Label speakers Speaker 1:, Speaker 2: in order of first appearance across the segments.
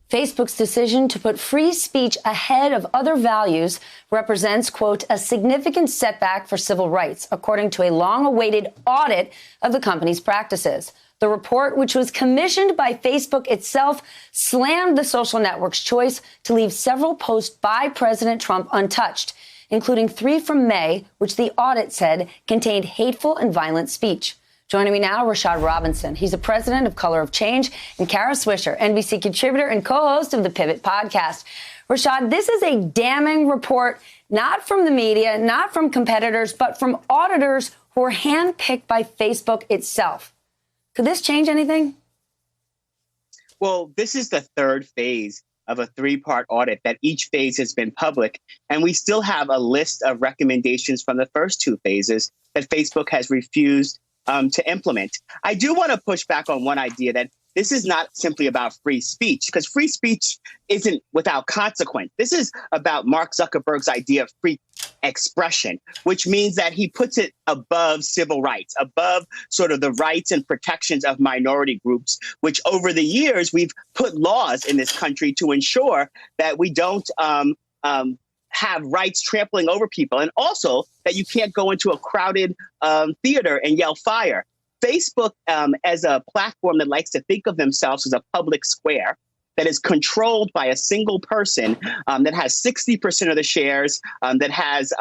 Speaker 1: Facebook's decision to put free speech ahead of other values represents, quote, a significant setback for civil rights, according to a long-awaited audit of the company's practices. The report, which was commissioned by Facebook itself, slammed the social network's choice to leave several posts by President Trump untouched, including 3 from May, which the audit said contained hateful and violent speech. Joining me now, Rashad Robinson. He's the president of Color of Change, and Kara Swisher, NBC contributor and co-host of the Pivot podcast. Rashad, this is a damning report, not from the media, not from competitors, but from auditors who are handpicked by Facebook itself. Could this change anything?
Speaker 2: Well, this is the third phase of a 3-part audit that each phase has been public. And we still have a list of recommendations from the first 2 phases that Facebook has refused to implement. I do want to push back on one idea that this is not simply about free speech, because free speech isn't without consequence. This is about Mark Zuckerberg's idea of free expression, which means that he puts it above civil rights, above sort of the rights and protections of minority groups, which over the years we've put laws in this country to ensure that we don't have rights trampling over people, and also that you can't go into a crowded theater and yell fire. Facebook, as a platform that likes to think of themselves as a public square that is controlled by a single person, that has 60% of the shares, that has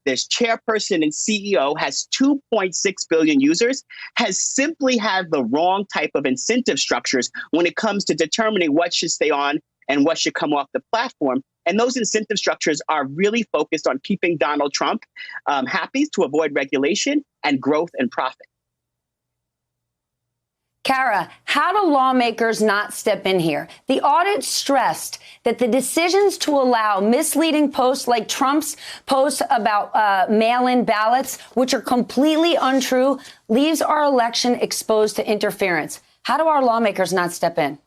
Speaker 2: this chairperson and CEO, has 2.6 billion users, has simply had the wrong type of incentive structures when it comes to determining what should stay on and what should come off the platform. And those incentive structures are really focused on keeping Donald Trump happy to avoid regulation and growth and profit.
Speaker 1: Kara, how do lawmakers not step in here? The audit stressed that the decisions to allow misleading posts like Trump's posts about mail-in ballots, which are completely untrue, leaves our election exposed to interference. How do our lawmakers not step in?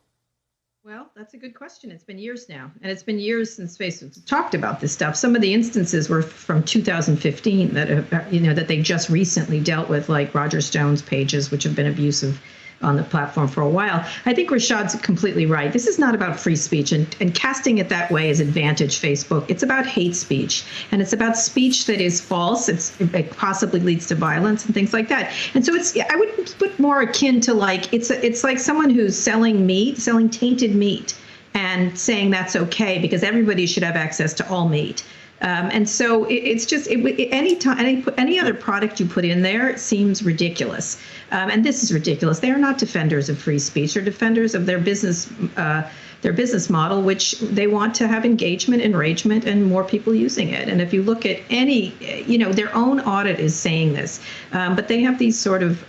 Speaker 3: Well, that's a good question. It's been years now, and it's been years since Facebook talked about this stuff. Some of the instances were from 2015 that they just recently dealt with, like Roger Stone's pages, which have been abusive on the platform for a while. I think Rashad's completely right. This is not about free speech, and casting it that way is advantage Facebook. It's about hate speech, and it's about speech that is false. It possibly leads to violence and things like that. And so I would put more akin to it's like someone who's selling tainted meat and saying that's okay because everybody should have access to all meat. And so it's just any other product you put in there, it seems ridiculous. And this is ridiculous. They are not defenders of free speech. They're defenders of their business model, which they want to have engagement, enragement, and more people using it. And if you look at their own audit is saying this, but they have these sort of,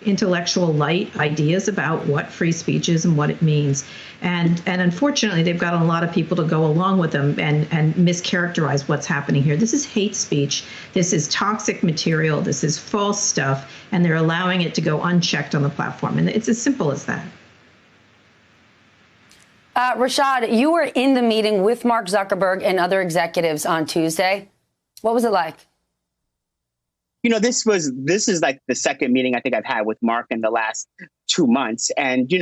Speaker 3: intellectual light ideas about what free speech is and what it means. And unfortunately, they've gotten a lot of people to go along with them and mischaracterize what's happening here. This is hate speech. This is toxic material. This is false stuff. And they're allowing it to go unchecked on the platform. And it's as simple as that.
Speaker 1: Rashad, you were in the meeting with Mark Zuckerberg and other executives on Tuesday. What was it like?
Speaker 2: This is like the second meeting I think I've had with Mark in the last 2 months, and,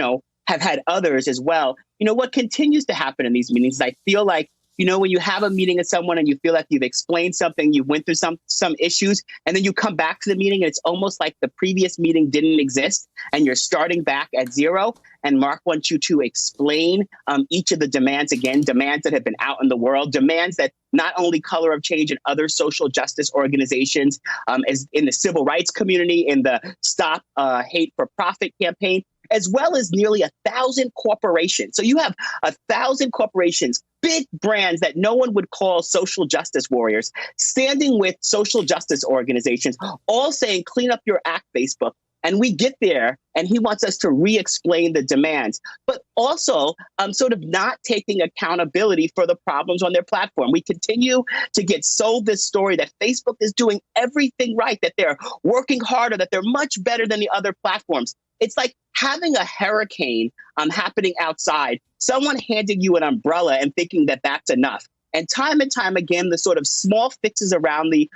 Speaker 2: have had others as well. What continues to happen in these meetings is I feel like, when you have a meeting with someone and you feel like you've explained something, you went through some issues, and then you come back to the meeting and it's almost like the previous meeting didn't exist and you're starting back at zero. And Mark wants you to explain each of the demands again, demands that have been out in the world, demands that not only Color of Change and other social justice organizations, as in the civil rights community, in the Stop Hate for Profit campaign, as well as nearly 1,000 corporations. So you have 1,000 corporations, big brands that no one would call social justice warriors, standing with social justice organizations, all saying, clean up your act, Facebook. And we get there and he wants us to re-explain the demands, but also sort of not taking accountability for the problems on their platform. We continue to get sold this story that Facebook is doing everything right, that they're working harder, that they're much better than the other platforms. It's like having a hurricane happening outside, someone handing you an umbrella and thinking that that's enough. And time again, the sort of small fixes around the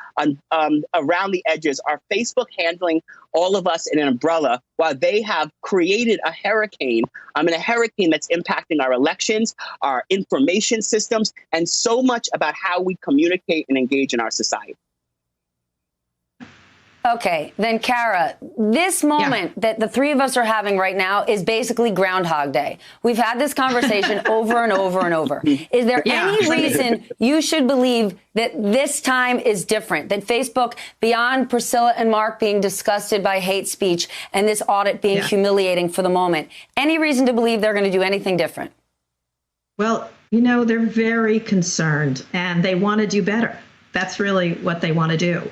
Speaker 2: edges are Facebook handling all of us in an umbrella while they have created a hurricane, and a hurricane that's impacting our elections, our information systems, and so much about how we communicate and engage in our society.
Speaker 1: Okay, then Kara, this moment that the three of us are having right now is basically Groundhog Day. We've had this conversation over and over and over. Is there any reason you should believe that this time is different? That Facebook, beyond Priscilla and Mark being disgusted by hate speech and this audit being humiliating for the moment, any reason to believe they're going to do anything different?
Speaker 3: Well, you know, they're very concerned and they want to do better. That's really what they want to do.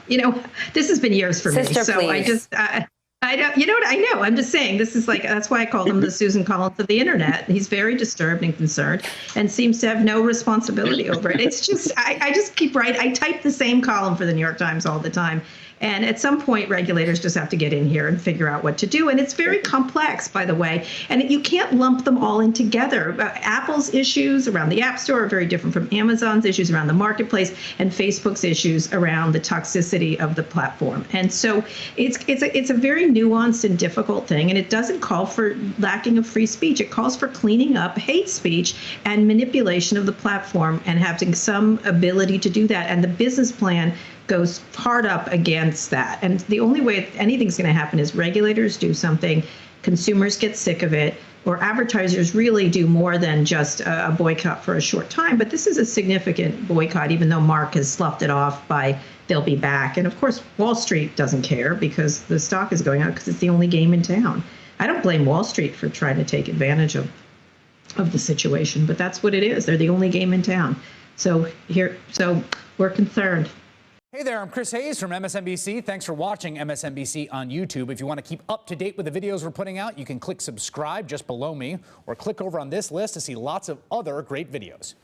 Speaker 3: You know, this has been years for me. So please. I don't, you know what? I know. I'm just saying this is like, that's why I call him the Susan Collins of the internet. He's very disturbed and concerned and seems to have no responsibility over it. It's just, I just keep writing. I type the same column for the New York Times all the time. And at some point, regulators just have to get in here and figure out what to do. And it's very complex, by the way. And you can't lump them all in together. Apple's issues around the App Store are very different from Amazon's issues around the marketplace and Facebook's issues around the toxicity of the platform. And so it's a very nuanced and difficult thing. And it doesn't call for lacking of free speech. It calls for cleaning up hate speech and manipulation of the platform and having some ability to do that. And the business plan goes hard up against that. And the only way anything's going to happen is regulators do something, consumers get sick of it, or advertisers really do more than just a boycott for a short time. But this is a significant boycott, even though Mark has sloughed it off by they'll be back. And of course, Wall Street doesn't care because the stock is going up because it's the only game in town. I don't blame Wall Street for trying to take advantage of the situation, but that's what it is. They're the only game in town. So we're concerned.
Speaker 4: Hey there, I'm Chris Hayes from MSNBC. Thanks for watching MSNBC on YouTube. If you want to keep up to date with the videos we're putting out, you can click subscribe just below me or click over on this list to see lots of other great videos.